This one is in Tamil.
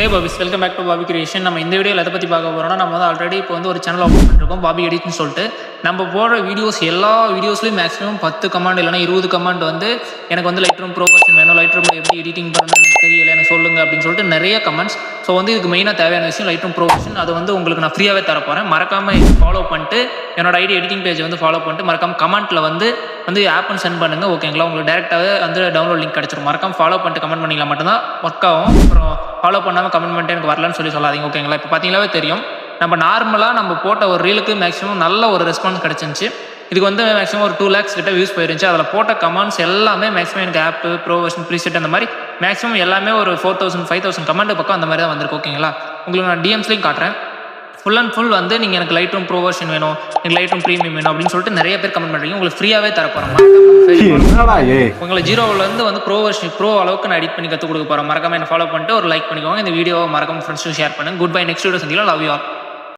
Hey Bobbies, welcome back to Bobby creation. நம்ம இந்த வீடியோவில் எதை பற்றி பார்க்க போகிறோம்னா, நம்ம வந்து ஆல்ரெடி இப்போ வந்து ஒரு சேனல் ஓப்பன் பண்ணிருக்கோம், பாபி எடிட்னு சொல்லிட்டு. நம்ம போடுற வீடியோஸ் எல்லா வீடியோஸ்லையும் மேக்ஸிமம் 10 கமெண்ட் இல்லைனா 20 கமெண்ட் வந்து எனக்கு வந்து லைட் ரூம் ப்ரோ வெர்ஷன் வேணும், லைட் ரூம் எப்படி எடிட்டிங் பண்ணணும்னு எனக்கு தெரியல, எனக்கு சொல்லுங்க அப்படின்னு சொல்லிட்டு நிறைய கமெண்ட்ஸ். ஸோ வந்து இதுக்கு மெயினாக தேவையான விஷயம் லைட் ரூம் ப்ரோ வெர்ஷன். அது வந்து உங்களுக்கு நான் ஃப்ரீயாகவே தரப்போகிறேன். மறக்காமல் ஃபாலோ பண்ணிட்டு என்னோட ஐடி எடிட்டிங் பேஜ் வந்து ஃபாலோ பண்ணிட்டு மறக்காமல் கமெண்ட்டில் வந்து ஆப்னு சென்ட் பண்ணுங்கள். ஓகேங்களா, உங்களுக்கு டேரெக்டாகவே வந்து டவுன்லோட் லிங்க் கிடச்சிரும். மறக்காமல் ஃபாலோ பண்ணிட்டு கமெண்ட் பண்ணிக்கலாம் மட்டும்தான் ஒர்க் ஆகும். அப்புறம் ஃபாலோ பண்ணாமல் கமெண்ட் பண்ணிட்டு எனக்கு வரலன்னு சொல்லாதீங்க. ஓகேங்களா, இப்போ பார்த்தீங்களாவே தெரியும், நம்ம நார்மலாக நம்ம போட்ட ஒரு ரீலுக்கு மேக்ஸிமம் நல்ல ஒரு ரெஸ்பான்ஸ் கிடச்சிருந்துச்சு. இதுக்கு வந்து மேக்ஸிமம் ஒரு 2 lakhs கிட்ட வியூஸ் போயிருந்துச்சு. அதில் போட்ட கமெண்ட்ஸ் எல்லாமே மேக்ஸிமம் எனக்கு ஆப் ப்ரோ வெர்ஷன் ப்ரீசெட் அந்த மாதிரி மேக்ஸிமம் எல்லாமே ஒரு 4000 5000 கமெண்ட் பக்கம் அந்த மாதிரி தான் வந்திருக்கு. ஓகேங்களா, உங்களுக்கு நான் டிஎம்ஸ்லையும் காட்டுறேன். ஃபுல் அண்ட் ஃபுல் வந்து நீங்கள் எனக்கு லைட் ரூம் ப்ரோ வெர்ஷன் வேணும், எனக்கு லைட் ரூம் ப்ரீமியம் வேணும் அப்படின்னு சொல்லிட்டு நிறைய பேர் கமெண்ட் பண்ணுறீங்க. உங்களுக்கு ஃப்ரீயாகவே தரப்போகிறோம். உங்களை ஜீரோவிலேருந்து வந்து ப்ரோ வெர்ஷன் ப்ரோ அளவுக்கு நான் எடிட் பண்ணி கற்றுக் கொடுக்க போகிறேன். மறக்காம என்ன ஃபாலோ பண்ணிட்டு ஒரு லைக் பண்ணிக்கோங்க. இந்த வீடியோவை மறக்காம ஃப்ரெண்ட்ஸும் ஷேர் பண்ணுங்க. குட் பை, நெக்ஸ்ட் வீடியோ சந்திக்கலாம். Love you all.